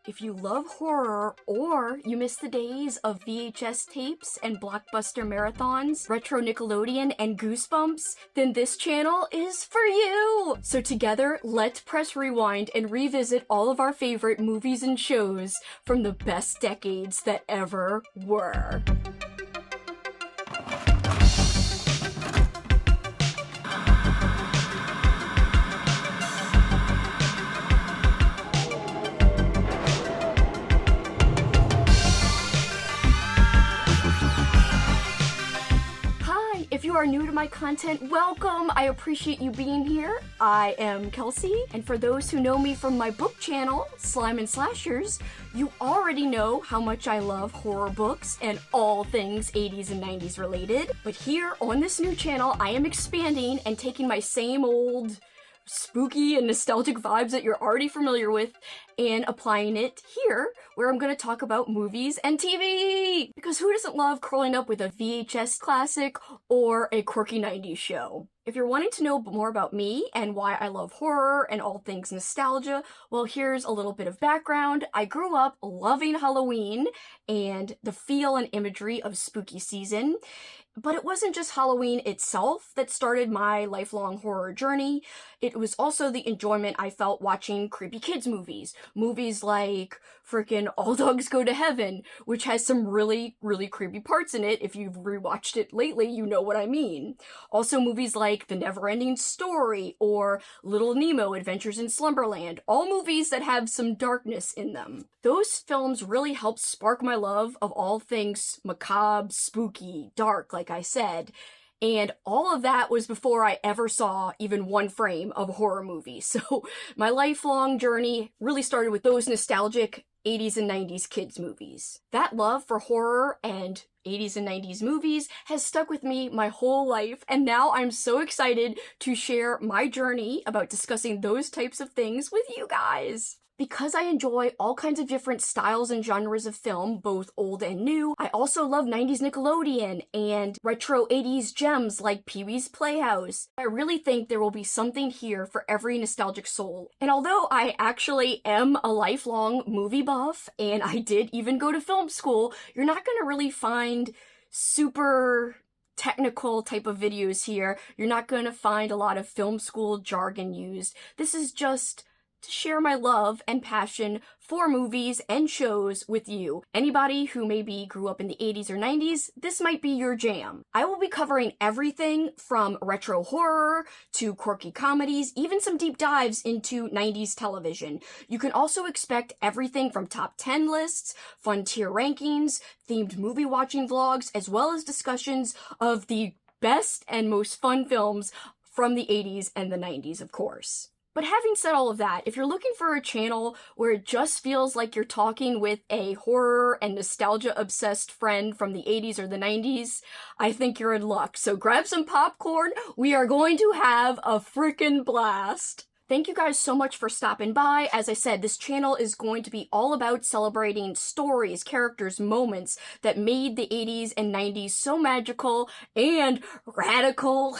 If you love horror, or you miss the days of VHS tapes and blockbuster marathons, retro Nickelodeon, and Goosebumps, then this channel is for you! So together, let's press rewind and revisit all of our favorite movies and shows from the best decades that ever were. If you are new to my content, welcome! I appreciate you being here. I am Kelsi, and for those who know me from my book channel, Slime and Slashers, you already know how much I love horror books and all things 80s and 90s related. But here on this new channel, I am expanding and taking my same old spooky and nostalgic vibes that you're already familiar with and applying it here, where I'm going to talk about movies and TV! Because who doesn't love curling up with a VHS classic or a quirky 90s show? If you're wanting to know more about me and why I love horror and all things nostalgia, well, here's a little bit of background. I grew up loving Halloween and the feel and imagery of spooky season. But it wasn't just Halloween itself that started my lifelong horror journey. It was also the enjoyment I felt watching creepy kids movies. Movies like frickin' All Dogs Go to Heaven, which has some really, really creepy parts in it. If you've rewatched it lately, you know what I mean. Also movies like The Neverending Story or Little Nemo Adventures in Slumberland. All movies that have some darkness in them. Those films really helped spark my love of all things macabre, spooky, dark, like I said. And all of that was before I ever saw even one frame of a horror movie. So my lifelong journey really started with those nostalgic 80s and 90s kids movies. That love for horror and 80s and 90s movies has stuck with me my whole life, and now I'm so excited to share my journey about discussing those types of things with you guys. Because I enjoy all kinds of different styles and genres of film, both old and new, I also love 90s Nickelodeon and retro 80s gems like Pee-wee's Playhouse. I really think there will be something here for every nostalgic soul. And although I actually am a lifelong movie buff, and I did even go to film school, you're not gonna really find super technical type of videos here. You're not gonna find a lot of film school jargon used. This is just to share my love and passion for movies and shows with you. Anybody who maybe grew up in the 80s or 90s, this might be your jam. I will be covering everything from retro horror to quirky comedies, even some deep dives into 90s television. You can also expect everything from top 10 lists, fun tier rankings, themed movie watching vlogs, as well as discussions of the best and most fun films from the 80s and the 90s, of course. But having said all of that, if you're looking for a channel where it just feels like you're talking with a horror and nostalgia-obsessed friend from the 80s or the 90s, I think you're in luck. So grab some popcorn, we are going to have a frickin' blast! Thank you guys so much for stopping by. As I said, this channel is going to be all about celebrating stories, characters, moments that made the 80s and 90s so magical and radical.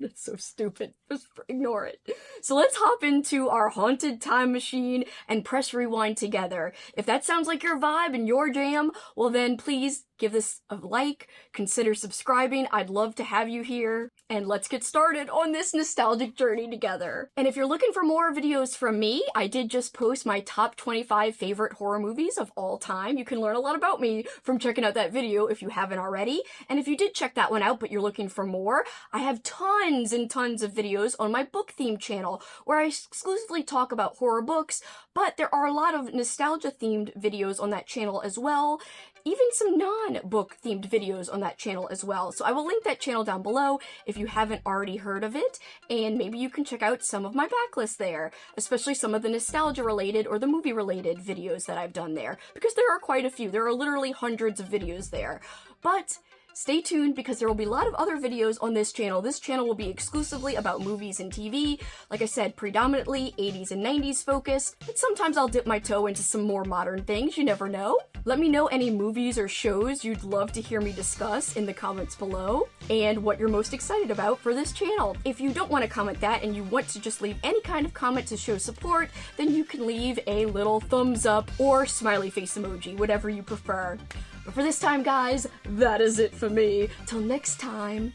That's so stupid. Just ignore it. So let's hop into our haunted time machine and press rewind together. If that sounds like your vibe and your jam, well then please give this a like, consider subscribing. I'd love to have you here. And let's get started on this nostalgic journey together. And if you're looking for more videos from me, I did just post my top 25 favorite horror movies of all time. You can learn a lot about me from checking out that video if you haven't already. And if you did check that one out but you're looking for more, I have tons and tons of videos on my book themed channel where I exclusively talk about horror books, but there are a lot of nostalgia themed videos on that channel as well. Even some non-book themed videos on that channel as well. So I will link that channel down below if you haven't already heard of it, and maybe you can check out some of my backlist there, especially some of the nostalgia related or the movie related videos that I've done there, because there are quite a few. There are literally hundreds of videos there. But stay tuned because there will be a lot of other videos on this channel. This channel will be exclusively about movies and TV. Like I said, predominantly 80s and 90s focused, but sometimes I'll dip my toe into some more modern things, you never know. Let me know any movies or shows you'd love to hear me discuss in the comments below, and what you're most excited about for this channel. If you don't want to comment that and you want to just leave any kind of comment to show support, then you can leave a little thumbs up or smiley face emoji, whatever you prefer. But for this time, guys, that is it for me. Till next time,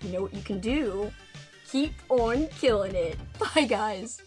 you know what you can do. Keep on killing it. Bye, guys.